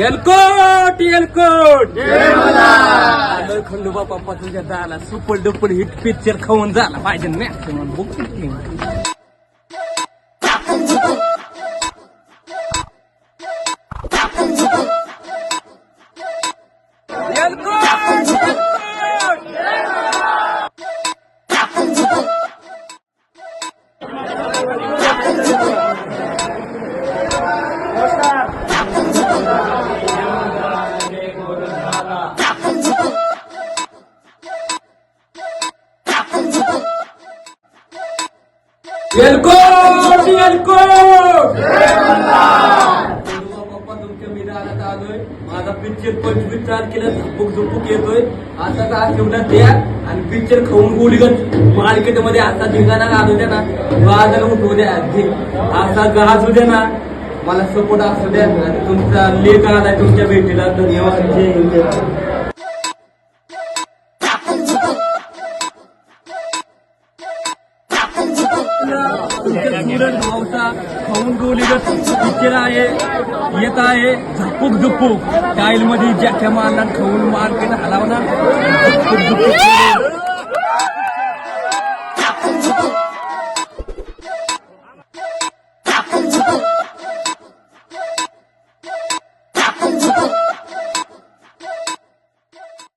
एलकोट एलकोट आलोय खंडोबा पप्पा तुझ्या दाला सुपर डुपर हिट पिक्चर खाऊन झाला पाहिजे मॅक्सिमम बुक एलकोट एलकोट पप्पा तुमच्या मी राहण्यात आलोय. माझा पिक्चर 25 तारखेला झुपूक झुपूक येतोय. आता का आशीर्वाद द्या आणि पिक्चर खाऊन गोडीगत मार्केटमध्ये असा धिंगाणा घालू द्या ना, गाजाला उठवू द्या, असा गाजू द्या ना, मला सपोर्ट असू द्या आणि तुमचा लेख आलाय तुमच्या भेटीला. धन्यवाद. जय हिंद. भावचा खाऊन गोलीगत पिक्चर आहे येत आहे. झपूक झुपूक स्टाईल मध्ये ज्याच्या मारला खाऊन मार्केट हलावणार.